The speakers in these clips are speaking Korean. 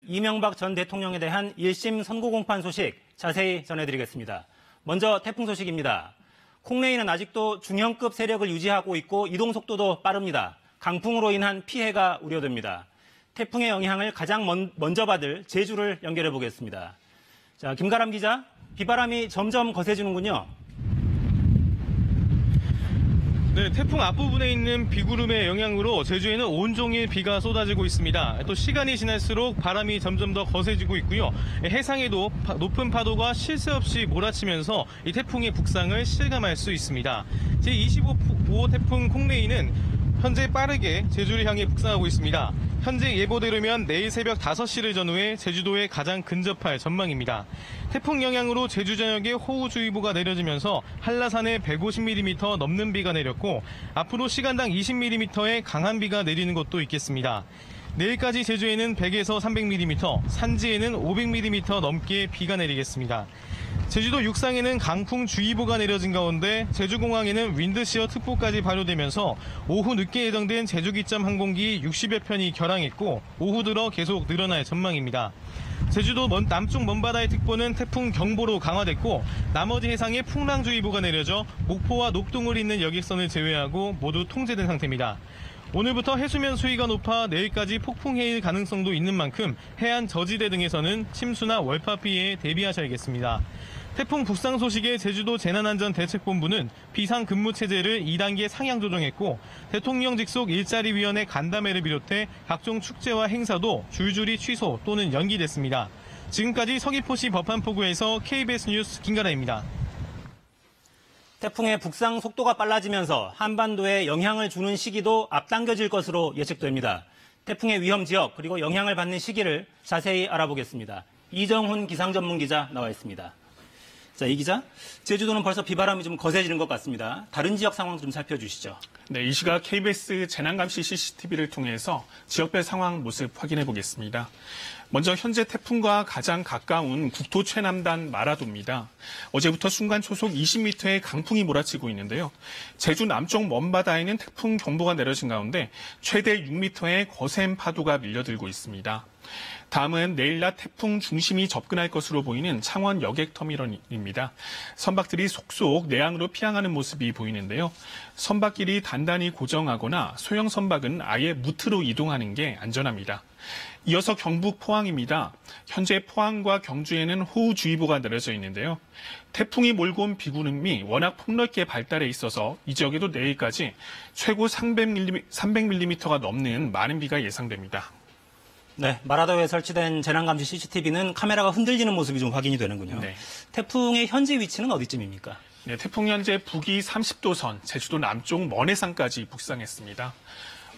이명박 전 대통령에 대한 1심 선고 공판 소식 자세히 전해드리겠습니다. 먼저 태풍 소식입니다. 콩레이는 아직도 중형급 세력을 유지하고 있고 이동 속도도 빠릅니다. 강풍으로 인한 피해가 우려됩니다. 태풍의 영향을 가장 먼저 받을 제주를 연결해 보겠습니다. 자, 김가람 기자, 비바람이 점점 거세지는군요. 네, 태풍 앞부분에 있는 비구름의 영향으로 제주에는 온종일 비가 쏟아지고 있습니다. 또 시간이 지날수록 바람이 점점 더 거세지고 있고요. 해상에도 높은 파도가 쉴 새 없이 몰아치면서 이 태풍의 북상을 실감할 수 있습니다. 제25호 태풍 콩레이는 현재 빠르게 제주를 향해 북상하고 있습니다. 현재 예보대로면 내일 새벽 5시를 전후해 제주도에 가장 근접할 전망입니다. 태풍 영향으로 제주 전역에 호우주의보가 내려지면서 한라산에 150mm 넘는 비가 내렸고 앞으로 시간당 20mm의 강한 비가 내리는 곳도 있겠습니다. 내일까지 제주에는 100에서 300mm, 산지에는 500mm 넘게 비가 내리겠습니다. 제주도 육상에는 강풍주의보가 내려진 가운데 제주공항에는 윈드시어 특보까지 발효되면서 오후 늦게 예정된 제주기점 항공기 60여 편이 결항했고 오후 들어 계속 늘어날 전망입니다. 제주도 남쪽 먼바다의 특보는 태풍 경보로 강화됐고 나머지 해상에 풍랑주의보가 내려져 목포와 녹동을 잇는 여객선을 제외하고 모두 통제된 상태입니다. 오늘부터 해수면 수위가 높아 내일까지 폭풍해일 가능성도 있는 만큼 해안 저지대 등에서는 침수나 월파 피해에 대비하셔야겠습니다. 태풍 북상 소식에 제주도 재난안전대책본부는 비상근무체제를 2단계 상향 조정했고 대통령 직속 일자리위원회 간담회를 비롯해 각종 축제와 행사도 줄줄이 취소 또는 연기됐습니다. 지금까지 서귀포시 법한포구에서 KBS 뉴스 김가라입니다. 태풍의 북상 속도가 빨라지면서 한반도에 영향을 주는 시기도 앞당겨질 것으로 예측됩니다. 태풍의 위험 지역 그리고 영향을 받는 시기를 자세히 알아보겠습니다. 이정훈 기상전문기자 나와 있습니다. 자, 이 기자, 제주도는 벌써 비바람이 좀 거세지는 것 같습니다. 다른 지역 상황 좀 살펴주시죠. 네, 이 시각 KBS 재난감시 CCTV를 통해서 지역별 상황 모습 확인해 보겠습니다. 먼저 현재 태풍과 가장 가까운 국토 최남단 마라도입니다. 어제부터 순간 초속 20m의 강풍이 몰아치고 있는데요. 제주 남쪽 먼바다에는 태풍 경보가 내려진 가운데 최대 6m의 거센 파도가 밀려들고 있습니다. 다음은 내일 낮 태풍 중심이 접근할 것으로 보이는 창원 여객터미널입니다. 선박들이 속속 내항으로 피항하는 모습이 보이는데요. 선박길이 단단히 고정하거나 소형 선박은 아예 무트로 이동하는 게 안전합니다. 이어서 경북 포항입니다. 현재 포항과 경주에는 호우주의보가 내려져 있는데요. 태풍이 몰고 온 비구름이 워낙 폭넓게 발달해 있어서 이 지역에도 내일까지 최고 300mm가 넘는 많은 비가 예상됩니다. 네, 마라도에 설치된 재난감시 CCTV는 카메라가 흔들리는 모습이 좀 확인이 되는군요. 네. 태풍의 현재 위치는 어디쯤입니까? 네, 태풍 현재 북위 30도선, 제주도 남쪽 먼해상까지 북상했습니다.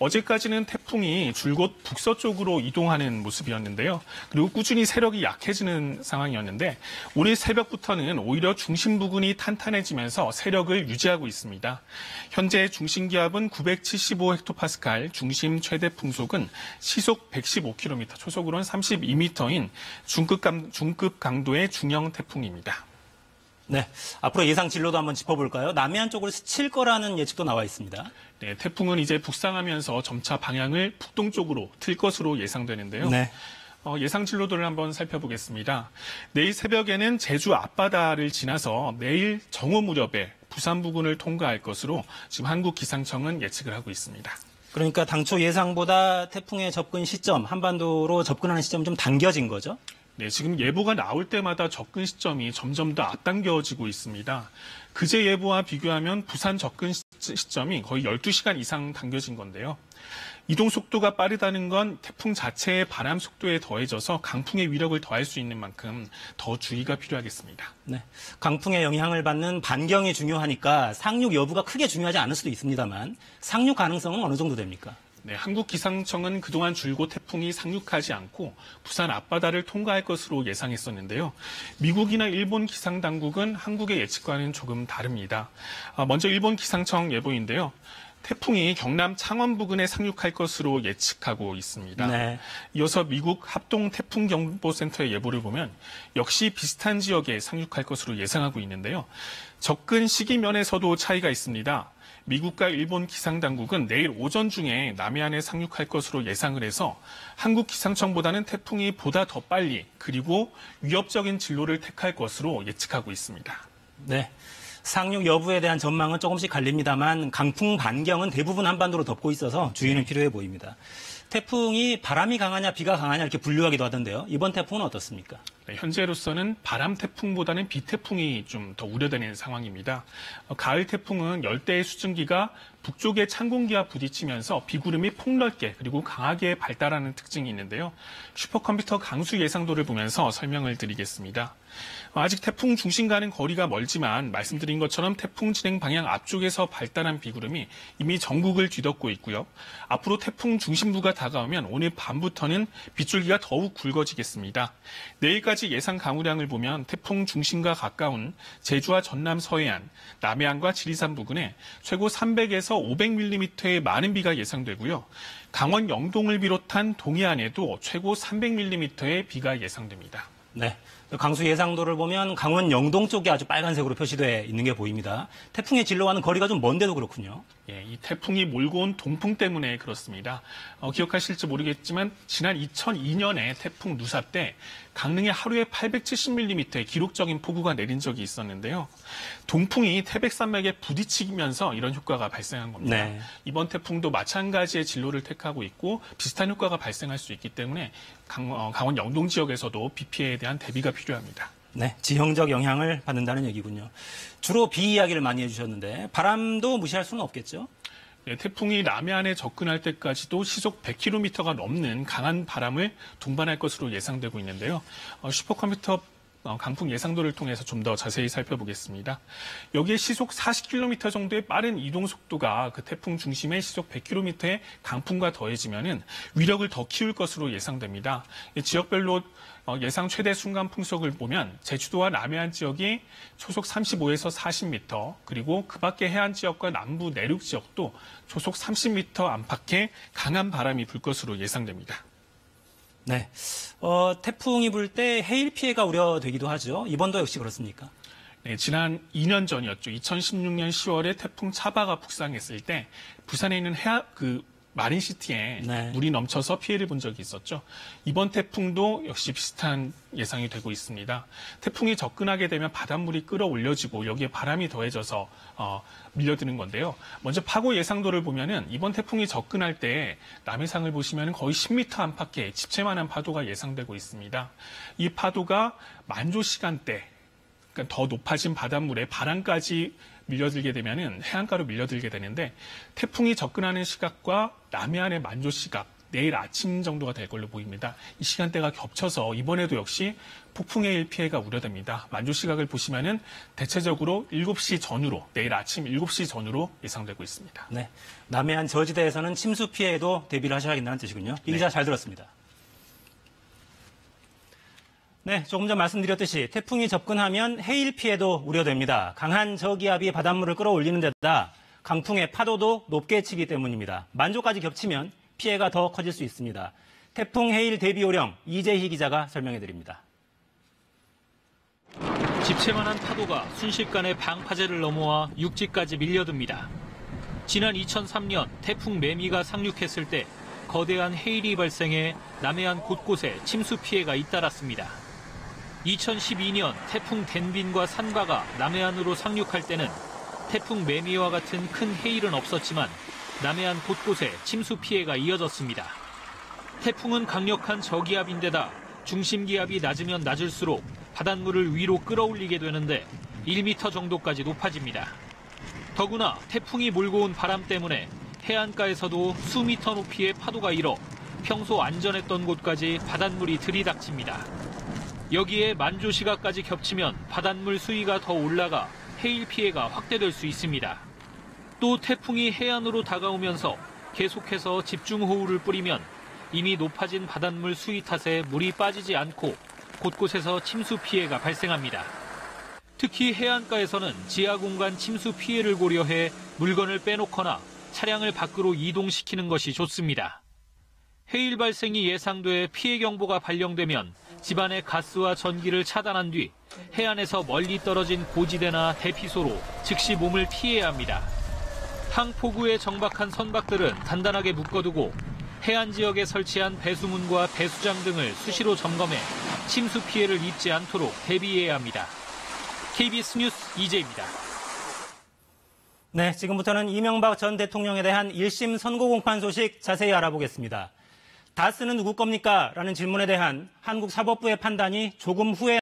어제까지는 태풍이 줄곧 북서쪽으로 이동하는 모습이었는데요. 그리고 꾸준히 세력이 약해지는 상황이었는데 오늘 새벽부터는 오히려 중심 부근이 탄탄해지면서 세력을 유지하고 있습니다. 현재 중심 기압은 975헥토파스칼, 중심 최대 풍속은 시속 115km, 초속으로는 32m인 중급 강도의 중형 태풍입니다. 네, 앞으로 예상 진로도 한번 짚어볼까요? 남해안 쪽으로 스칠 거라는 예측도 나와 있습니다. 네, 태풍은 이제 북상하면서 점차 방향을 북동쪽으로 틀 것으로 예상되는데요. 네. 예상 진로도를 한번 살펴보겠습니다. 내일 새벽에는 제주 앞바다를 지나서 내일 정오 무렵에 부산 부근을 통과할 것으로 지금 한국기상청은 예측을 하고 있습니다. 그러니까 당초 예상보다 태풍의 접근 시점, 한반도로 접근하는 시점이 좀 당겨진 거죠? 네, 지금 예보가 나올 때마다 접근 시점이 점점 더 앞당겨지고 있습니다. 그제 예보와 비교하면 부산 접근 시점이 거의 12시간 이상 당겨진 건데요. 이동 속도가 빠르다는 건 태풍 자체의 바람 속도에 더해져서 강풍의 위력을 더할 수 있는 만큼 더 주의가 필요하겠습니다. 네, 강풍의 영향을 받는 반경이 중요하니까 상륙 여부가 크게 중요하지 않을 수도 있습니다만 상륙 가능성은 어느 정도 됩니까? 네, 한국기상청은 그동안 줄곧 태풍이 상륙하지 않고 부산 앞바다를 통과할 것으로 예상했었는데요. 미국이나 일본 기상당국은 한국의 예측과는 조금 다릅니다. 먼저 일본 기상청 예보인데요. 태풍이 경남 창원 부근에 상륙할 것으로 예측하고 있습니다. 네. 이어서 미국 합동태풍경보센터의 예보를 보면 역시 비슷한 지역에 상륙할 것으로 예상하고 있는데요. 접근 시기 면에서도 차이가 있습니다. 미국과 일본 기상당국은 내일 오전 중에 남해안에 상륙할 것으로 예상을 해서 한국 기상청보다는 태풍이 보다 더 빨리 그리고 위협적인 진로를 택할 것으로 예측하고 있습니다. 네. 상륙 여부에 대한 전망은 조금씩 갈립니다만 강풍 반경은 대부분 한반도로 덮고 있어서 주의는 필요해 보입니다. 태풍이 바람이 강하냐 비가 강하냐 이렇게 분류하기도 하던데요. 이번 태풍은 어떻습니까? 네, 현재로서는 바람 태풍보다는 비 태풍이 좀 더 우려되는 상황입니다. 가을 태풍은 열대의 수증기가 북쪽의 찬 공기와 부딪히면서 비구름이 폭넓게 그리고 강하게 발달하는 특징이 있는데요. 슈퍼컴퓨터 강수 예상도를 보면서 설명을 드리겠습니다. 아직 태풍 중심과는 거리가 멀지만 말씀드린 것처럼 태풍 진행 방향 앞쪽에서 발달한 비구름이 이미 전국을 뒤덮고 있고요. 앞으로 태풍 중심부가 다가오면 오늘 밤부터는 빗줄기가 더욱 굵어지겠습니다. 내일까지 예상 강우량을 보면 태풍 중심과 가까운 제주와 전남 서해안, 남해안과 지리산 부근에 최고 300에서 500mm의 많은 비가 예상되고요. 강원 영동을 비롯한 동해안에도 최고 300mm의 비가 예상됩니다. 네. 강수 예상도를 보면 강원 영동 쪽이 아주 빨간색으로 표시되어 있는 게 보입니다. 태풍의 진로와는 거리가 좀 먼데도 그렇군요. 예, 이 태풍이 몰고 온 동풍 때문에 그렇습니다. 기억하실지 모르겠지만 지난 2002년에 태풍 누사 때 강릉에 하루에 870mm의 기록적인 폭우가 내린 적이 있었는데요. 동풍이 태백산맥에 부딪히면서 이런 효과가 발생한 겁니다. 네. 이번 태풍도 마찬가지의 진로를 택하고 있고 비슷한 효과가 발생할 수 있기 때문에 강원 영동 지역에서도 비 피해에 대한 대비가 필요합니다. 네, 지형적 영향을 받는다는 얘기군요. 주로 비 이야기를 많이 해주셨는데 바람도 무시할 수는 없겠죠? 네, 태풍이 남해안에 접근할 때까지도 시속 100km가 넘는 강한 바람을 동반할 것으로 예상되고 있는데요. 슈퍼컴퓨터 강풍 예상도를 통해서 좀 더 자세히 살펴보겠습니다. 여기에 시속 40km 정도의 빠른 이동 속도가 그 태풍 중심의 시속 100km의 강풍과 더해지면은 위력을 더 키울 것으로 예상됩니다. 지역별로 예상 최대 순간 풍속을 보면 제주도와 남해안 지역이 초속 35에서 40m, 그리고 그 밖의 해안 지역과 남부 내륙 지역도 초속 30m 안팎의 강한 바람이 불 것으로 예상됩니다. 네. 태풍이 불 때 해일 피해가 우려되기도 하죠. 이번도 역시 그렇습니까? 네, 지난 2년 전이었죠. 2016년 10월에 태풍 차바가 북상했을 때 부산에 있는 마린시티에 네. 물이 넘쳐서 피해를 본 적이 있었죠. 이번 태풍도 역시 비슷한 예상이 되고 있습니다. 태풍이 접근하게 되면 바닷물이 끌어올려지고 여기에 바람이 더해져서 밀려드는 건데요. 먼저 파고 예상도를 보면은 이번 태풍이 접근할 때 남해상을 보시면 거의 10m 안팎의 집채만한 파도가 예상되고 있습니다. 이 파도가 만조 시간대, 그러니까 더 높아진 바닷물에 바람까지 밀려들게 되면은 해안가로 밀려들게 되는데 태풍이 접근하는 시각과 남해안의 만조 시각, 내일 아침 정도가 될 걸로 보입니다. 이 시간대가 겹쳐서 이번에도 역시 폭풍의 일 피해가 우려됩니다. 만조 시각을 보시면은 대체적으로 7시 전후로, 내일 아침 7시 전후로 예상되고 있습니다. 네. 남해안 저지대에서는 침수 피해에도 대비를 하셔야겠다는 뜻이군요. 이 기자 잘 들었습니다. 네, 조금 전 말씀드렸듯이 태풍이 접근하면 해일 피해도 우려됩니다. 강한 저기압이 바닷물을 끌어올리는 데다 강풍의 파도도 높게 치기 때문입니다. 만조까지 겹치면 피해가 더 커질 수 있습니다. 태풍 해일 대비 요령 이재희 기자가 설명해 드립니다. 집채만한 파도가 순식간에 방파제를 넘어와 육지까지 밀려듭니다. 지난 2003년 태풍 매미가 상륙했을 때 거대한 해일이 발생해 남해안 곳곳에 침수 피해가 잇따랐습니다. 2012년 태풍 댄빈과 산바가 남해안으로 상륙할 때는 태풍 매미와 같은 큰 해일은 없었지만 남해안 곳곳에 침수 피해가 이어졌습니다. 태풍은 강력한 저기압인데다 중심기압이 낮으면 낮을수록 바닷물을 위로 끌어올리게 되는데 1m 정도까지 높아집니다. 더구나 태풍이 몰고 온 바람 때문에 해안가에서도 수미터 높이의 파도가 일어 평소 안전했던 곳까지 바닷물이 들이닥칩니다. 여기에 만조 시각까지 겹치면 바닷물 수위가 더 올라가 해일 피해가 확대될 수 있습니다. 또 태풍이 해안으로 다가오면서 계속해서 집중호우를 뿌리면 이미 높아진 바닷물 수위 탓에 물이 빠지지 않고 곳곳에서 침수 피해가 발생합니다. 특히 해안가에서는 지하 공간 침수 피해를 고려해 물건을 빼놓거나 차량을 밖으로 이동시키는 것이 좋습니다. 해일 발생이 예상돼 피해 경보가 발령되면 집안의 가스와 전기를 차단한 뒤 해안에서 멀리 떨어진 고지대나 대피소로 즉시 몸을 피해야 합니다. 항포구에 정박한 선박들은 단단하게 묶어두고 해안 지역에 설치한 배수문과 배수장 등을 수시로 점검해 침수 피해를 입지 않도록 대비해야 합니다. KBS 뉴스 이재입니다. 네, 지금부터는 이명박 전 대통령에 대한 1심 선고공판 소식 자세히 알아보겠습니다. 다스는 누구 겁니까? 라는 질문에 대한 한국 사법부의 판단이 조금 후에